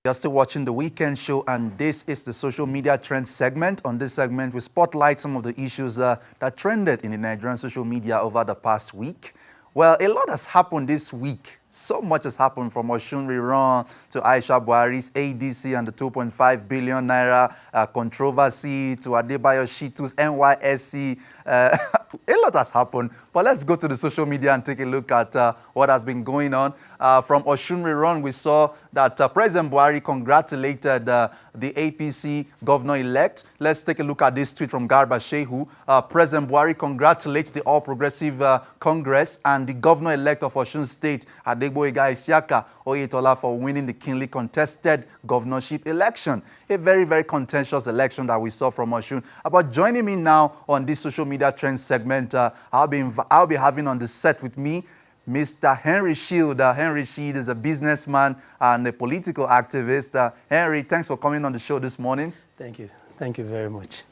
You're still watching The Weekend Show, and this is the social media trend segment. On this segment, we spotlight some of the issues that trended in the Nigerian social media over the past week. Well, a lot has happened this week. So much has happened, from Osun rerun to Aisha Buhari's ADC and the 2.5 billion naira controversy to Adebayo Shitu's NYSC. A lot has happened, but let's go to the social media and take a look at what has been going on. From Osun rerun, we saw that President Buhari congratulated the APC governor-elect. Let's take a look at this tweet from Garba Shehu. President Buhari congratulates the All Progressive Congress and the governor-elect of Osun State, Adegboyega Isiaka Oyetola, for winning the keenly contested governorship election. A very, very contentious election that we saw from Osun. But joining me now on this social media trend segment, I'll be having on the set with me Mr. Henry Shield. Henry Shield is a businessman and a political activist. Henry, thanks for coming on the show this morning. Thank you. Thank you very much.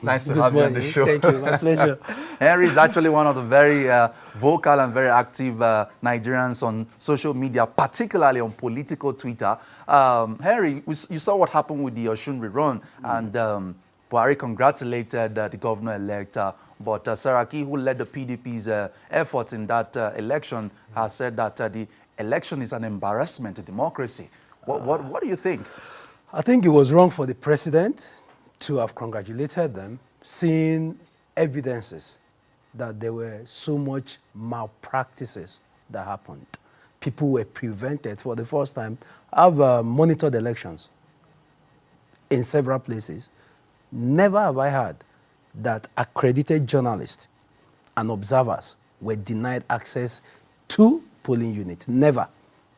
Nice to have you on the show. Thank you. My pleasure. Henry is actually one of the very vocal and very active Nigerians on social media, particularly on political Twitter. Henry, you saw what happened with the Osun rerun, and Buhari congratulated the governor-elect, but Saraki, who led the PDP's efforts in that election, has said that the election is an embarrassment to democracy. What do you think? I think it was wrong for the president to have congratulated them, seeing evidences that there were so much malpractices that happened. People were prevented for the first time. I've monitored elections in several places. Never have I heard that accredited journalists and observers were denied access to polling units. Never.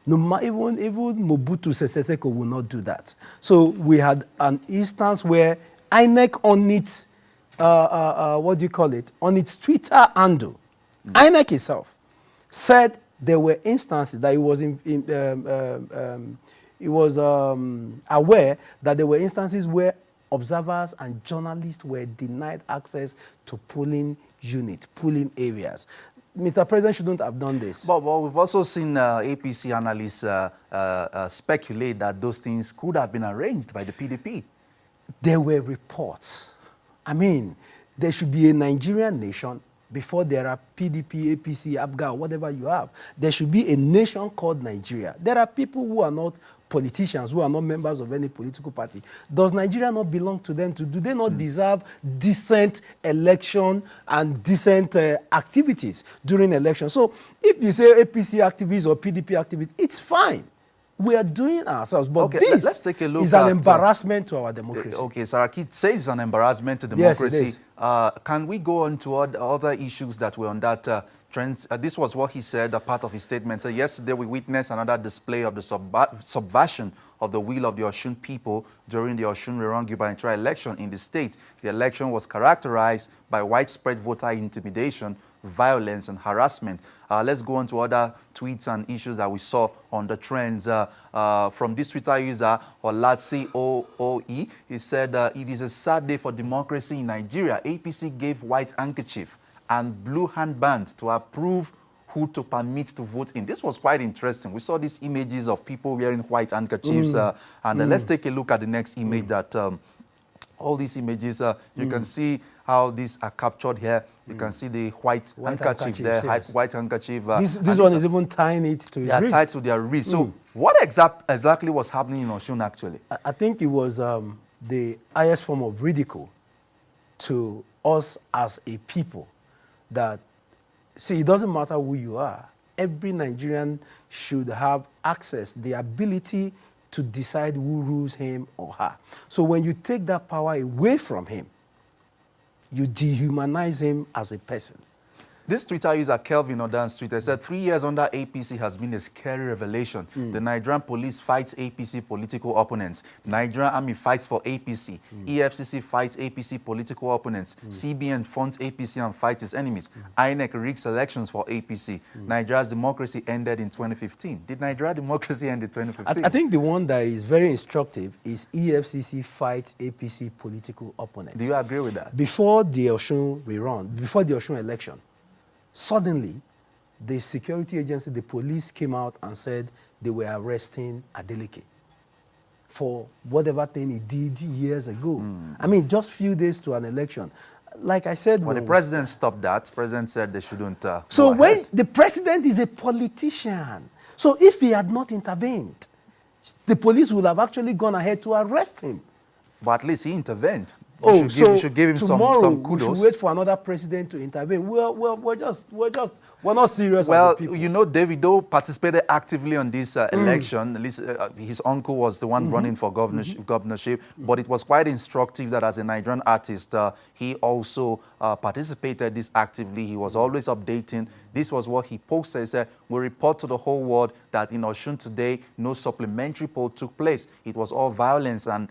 No, even Mobutu Sese Seko will not do that. So we had an instance where INEC on its, on its Twitter handle, INEC itself said there were instances that it was aware that there were instances where observers and journalists were denied access to polling units, polling areas. Mr. President shouldn't have done this. But we've also seen APC analysts speculate that those things could have been arranged by the PDP. There were reports. I mean, there should be a Nigerian nation before there are PDP, APC, ABGA, whatever you have. There should be a nation called Nigeria. There are people who are not politicians, who are not members of any political party. Does Nigeria not belong to them? Do they not deserve decent election and decent activities during election? So if you say APC activists or PDP activists, it's fine. We are doing ourselves, but okay, this let's take a look is an embarrassment to our democracy. Okay, Saraki says it's an embarrassment to democracy. Yes, it is. Can we go on to other issues that were on that trends? This was what he said, a part of his statement. So yesterday we witnessed another display of the subversion of the will of the Osun people during the Osun rerun gubernatorial election in the state. The election was characterized by widespread voter intimidation, violence, and harassment. Let's go on to other tweets and issues that we saw on the trends. From this Twitter user, Olatsi OOE, he said, it is a sad day for democracy in Nigeria. APC gave white handkerchief and blue handband to approve who to permit to vote in. This was quite interesting. We saw these images of people wearing white handkerchiefs. Let's take a look at the next image that all these images, you can see how these are captured here. You can see the white handkerchief there, yes. White handkerchief. This one is even tying it to his wrist. Tied to their wrist. So what exactly was happening in Osun actually? I think it was the highest form of ridicule to us as a people that, see, it doesn't matter who you are. Every Nigerian should have access, the ability to decide who rules him or her. So when you take that power away from him, you dehumanize him as a person. This Twitter user, Kelvin Odan's Twitter, said 3 years under APC has been a scary revelation. The Nigerian police fights APC political opponents. Nigerian army fights for APC. EFCC fights APC political opponents. CBN funds APC and fights its enemies. INEC rigs elections for APC. Nigeria's democracy ended in 2015. Did Nigeria democracy end in 2015? I think the one that is very instructive is EFCC fights APC political opponents. Do you agree with that? Before the Osun rerun, before the Osun election, suddenly, the security agency, the police came out and said they were arresting Adeleke. for whatever thing he did years ago. I mean, just few days to an election. Like I said, When the president stopped that, the president said they shouldn't so go when ahead. the president is a politician, so if he had not intervened, the police would have actually gone ahead to arrest him. But at least he intervened. Oh, so You should give him tomorrow some we kudos. should wait for another president to intervene. We're not serious Well, as a people. you know, Davido participated actively on this election. At least his uncle was the one running for governorship. But it was quite instructive that as a Nigerian artist, he also participated this actively. He was always updating. This was what he posted. He said, "We report to the whole world that in Osun today, no supplementary poll took place. It was all violence and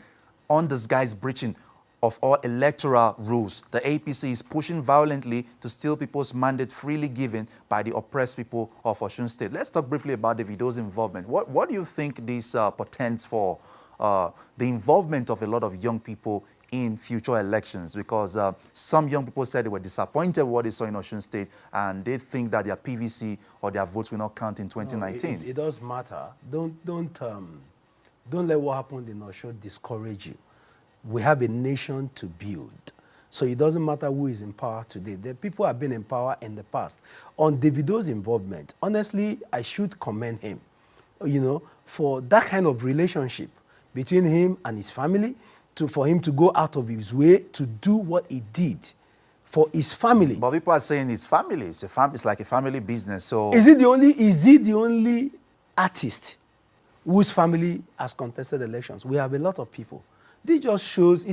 undisguised breaching of all electoral rules. The APC is pushing violently to steal people's mandate freely given by the oppressed people of Osun State." Let's talk briefly about Davido's involvement. What do you think this portends for the involvement of a lot of young people in future elections? Because some young people said they were disappointed with what they saw in Osun State, and they think that their PVC or their votes will not count in 2019. It does matter. Don't let what happened in Osun discourage you. We have a nation to build. So it doesn't matter who is in power today. The people have been in power in the past. On Davido's involvement, honestly, I should commend him, you know, for that kind of relationship between him and his family, for him to go out of his way to do what he did for his family. But people are saying it's family. It's like a family business. So Is he the only artist whose family has contested elections? We have a lot of people. This just shows,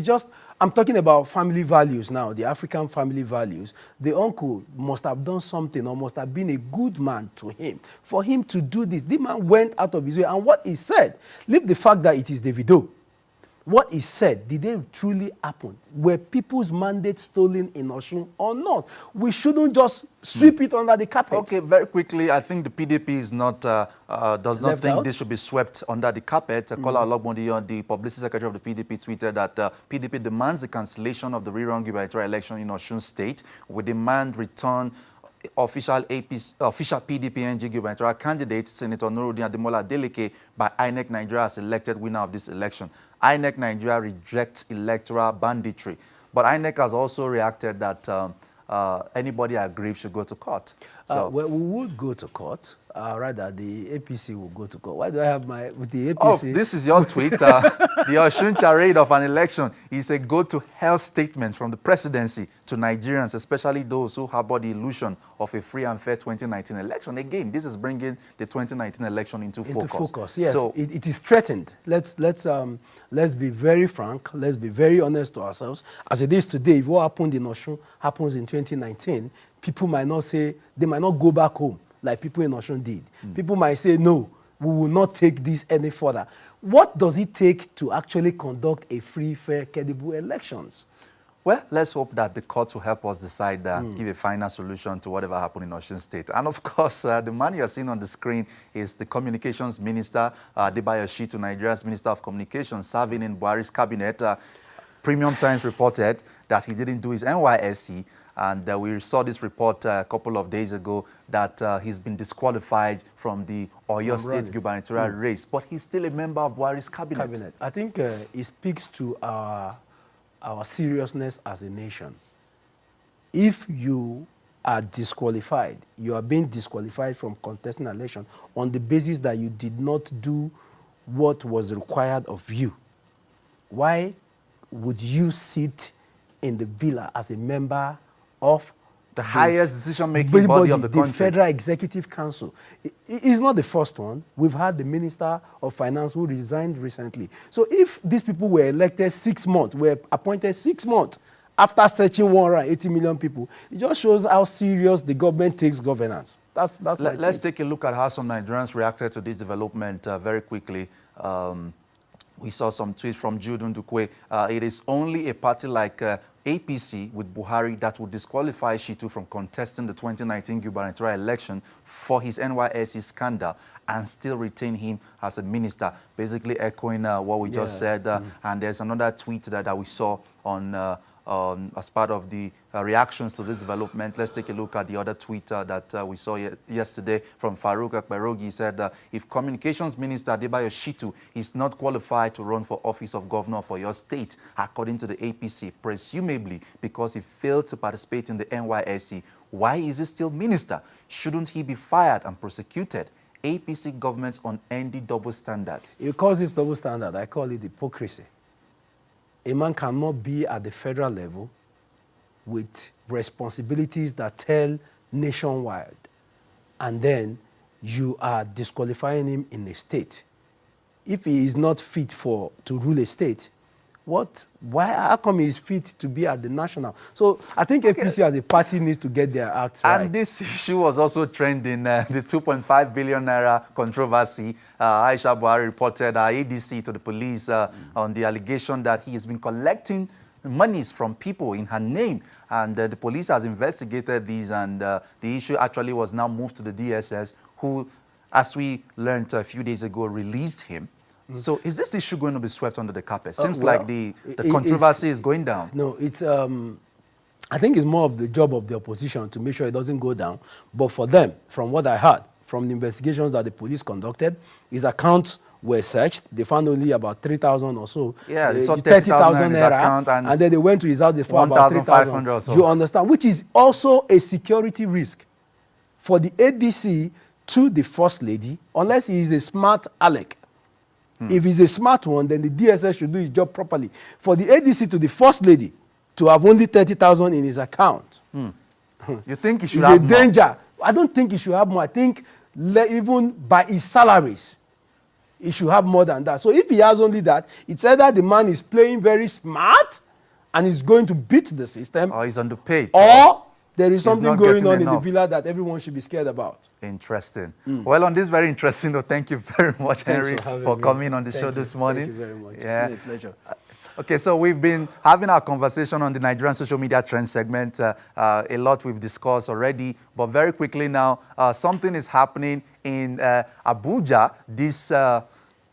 I'm talking about family values now, the African family values. The uncle must have done something or must have been a good man to him for him to do this. The man went out of his way. And what he said, leave the fact that it is Davido. What he said, did they truly happen? Were people's mandates stolen in Osun or not? We shouldn't just sweep it under the carpet. okay, very quickly, I think the PDP is not does not Left think out? this should be swept under the carpet. Kola Ologbondiyan, the publicity secretary of the PDP, tweeted that PDP demands the cancellation of the rerun gubernatorial election in Osun State. We demand return official PDP NG gubernatorial candidate, Senator Nuruddin Ademola Adeleke, by INEC Nigeria as elected winner of this election. INEC Nigeria rejects electoral banditry. But INEC has also reacted that anybody aggrieved should go to court. So, Well, we would go to court. Rather, the APC will go to court. Why do I have with the APC? oh, this is your tweet. The Osun charade of an election is a go-to-hell statement from the presidency to Nigerians, especially those who harbor the illusion of a free and fair 2019 election. Again, this is bringing the 2019 election into focus. Yes. So, it is threatened. Let's be very frank. Let's be very honest to ourselves. As it is today, if what happened in Osun happens in 2019, people might not say, they might not go back home like people in Osun did. People might say, no, we will not take this any further. What does it take to actually conduct a free, fair, credible elections? well, let's hope that the courts will help us decide, give a final solution to whatever happened in Osun State. And of course, the man you're seeing on the screen is the Communications Minister, Adebayo Shitu, Nigeria's Minister of Communications, serving in Buhari's cabinet. Premium Times reported that he didn't do his NYSC, and we saw this report a couple of days ago that he's been disqualified from the Oyo State gubernatorial race, but he's still a member of Buhari's cabinet. I think it speaks to our seriousness as a nation. If you are disqualified, you are being disqualified from contesting an election on the basis that you did not do what was required of you. Why would you sit in the villa as a member of The highest decision-making body of the country. The Federal Executive Council. It's not the first one. We've had the Minister of Finance who resigned recently. So if these people were elected 6 months, were appointed 6 months after searching 180 million people, it just shows how serious the government takes governance. Let's take a look at how some Nigerians reacted to this development very quickly. We saw some tweets from Jude Ndukwe. It is only a party like APC with Buhari that would disqualify Shitu from contesting the 2019 gubernatorial election for his NYSC scandal and still retain him as a minister, basically echoing what we just said. And there's another tweet that we saw on as part of the reactions to this development. Let's take a look at the other tweet that we saw yesterday from Farouk Akbarogi. He said, if Communications Minister Adebayo Shitu is not qualified to run for office of governor for your state, according to the APC, presumably because he failed to participate in the NYSC, why is he still minister? Shouldn't he be fired and prosecuted? APC government's unending double standards. You call this double standard, I call it hypocrisy. A man cannot be at the federal level with responsibilities that tell nationwide, and then you are disqualifying him in a state. If he is not fit to rule a state, how come he is fit to be at the national? So I think APC as a party needs to get their acts right. And this issue was also trending, the 2.5 billion naira controversy. Aisha Buhari reported ADC to the police on the allegation that he has been collecting monies from people in her name. And the police has investigated these, and the issue actually was now moved to the DSS, who, as we learned a few days ago, released him. So is this issue going to be swept under the carpet? Seems like the controversy is going down. No, it's I think it's more of the job of the opposition to make sure it doesn't go down. But for them, from what I heard, from the investigations that the police conducted, his accounts were searched. They found only about 3,000 or so. Yeah, they saw 30,000 in his account, and then they went to his house, they found about 3,500 or so. You understand? Which is also a security risk for the ADC to the First Lady, unless he is a smart aleck. If he's a smart one, then the DSS should do his job properly. For the ADC to the First Lady to have only 30,000 in his account. You think he should have more? It's a danger. I don't think he should have more. I think even by his salaries, he should have more than that. So if he has only that, it's either the man is playing very smart and is going to beat the system, or he's underpaid, or there is something going on enough in the villa that everyone should be scared about. Interesting. Well, on this very interesting note, thank you very much, Henry, for coming on the show this morning. Thank you very much. Yeah. It's a pleasure. Okay, so we've been having our conversation on the Nigerian social media trend segment. A lot we've discussed already, but very quickly now, something is happening in Abuja this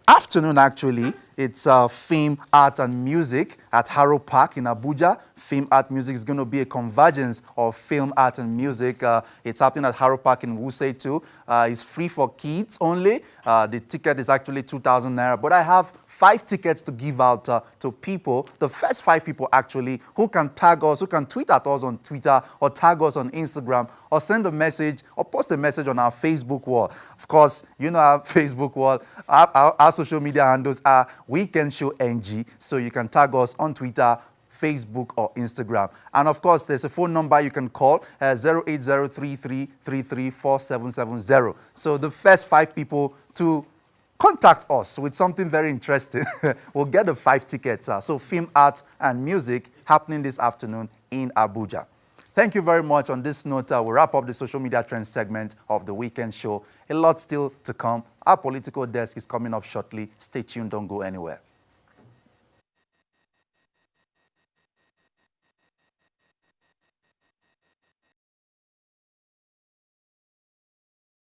afternoon, actually. It's Film, Art and Music at Harrow Park in Abuja. Film, Art, Music is going to be a convergence of film, art and music. It's happening at Harrow Park in Wuse too. It's free for kids only. The ticket is actually 2,000 naira, but I have 5 tickets to give out to people. The first 5 people actually who can tag us, who can tweet at us on Twitter or tag us on Instagram or send a message or post a message on our Facebook wall. Of course, you know our Facebook wall. Our social media handles are Weekend Show NG, so you can tag us on Twitter, Facebook or Instagram. And of course, there's a phone number you can call, 08033334770. So the first 5 people to contact us with something very interesting will get the 5 tickets. So Film, Art and Music happening this afternoon in Abuja. Thank you very much. On this note, we'll wrap up the social media trends segment of the Weekend Show. A lot still to come. Our political desk is coming up shortly. Stay tuned. Don't go anywhere.